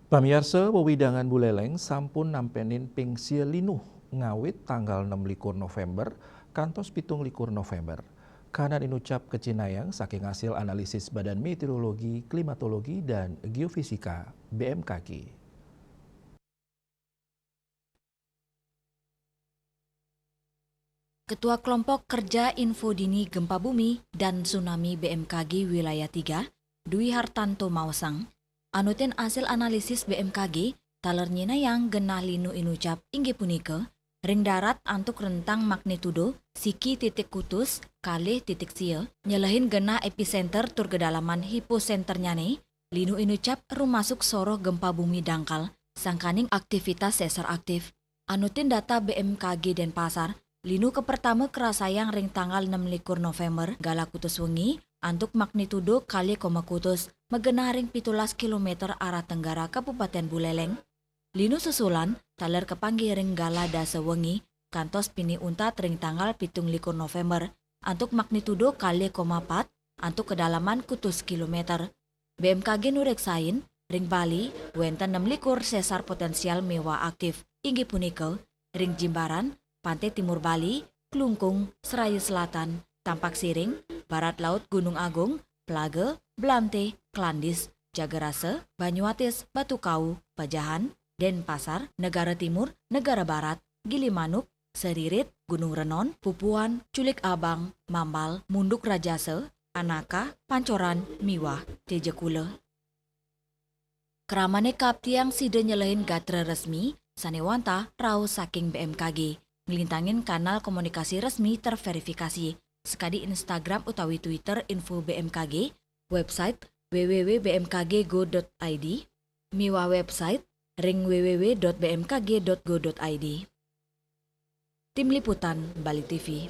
Pamirsa wewidangan Buleleng sampun nampenin ping sia linuh ngawit tanggal 26 November kantos 17 November. Kanan inucap kecinayang saking hasil analisis Badan Meteorologi, Klimatologi, dan Geofisika BMKG. Ketua Kelompok Kerja Info Dini Gempa Bumi dan Tsunami BMKG Wilayah 3, Dwi Hartanto Mawasang, anutin hasil analisis BMKG, taler yang genah linu inucap inggih punika, ring darat antuk rentang magnitudo, siki titik kutus, kalih titik sia, nyelehin genah epicenter tur kedalaman hiposenternya nih, linu inucap rumasuk soroh gempa bumi dangkal, sangkaning aktivitas sesar aktif. Anutin data BMKG Denpasar, linu ke pertama kerasayang ring tanggal 26 November gala kutus wengi antuk magnitudo kali koma kutus megena ring 17 km arah tenggara Kabupaten Buleleng. Linu susulan taler kepanggih ring gala dasa wengi kantos pini untat ring tanggal 17 November antuk magnitudo kali koma 4 antuk kedalaman kutus kilometer. BMKG nureksain ring Bali wenten 26 sesar potensial mewah aktif inggih punika ring Jimbaran, Pantai Timur Bali, Klungkung, Serayu Selatan, Tampak Siring, Barat Laut Gunung Agung, Plage, Blante, Klandis, Jagarase, Banyuatis, Batukau, Pajahan, Denpasar, Negara Timur, Negara Barat, Gilimanuk, Seririt, Gunung Renon, Pupuan, Culik Abang, Mambal, Munduk Rajase, Anaka, Pancoran, Miwah, Tejekule. Keramane kaptiang side nyelehin gatra resmi, sanewanta rau saking BMKG. Ngelintangin kanal komunikasi resmi terverifikasi, sekadi Instagram utawi Twitter info BMKG, website www.bmkg.go.id, miwa website ring www.bmkg.go.id. Tim Liputan Bali TV.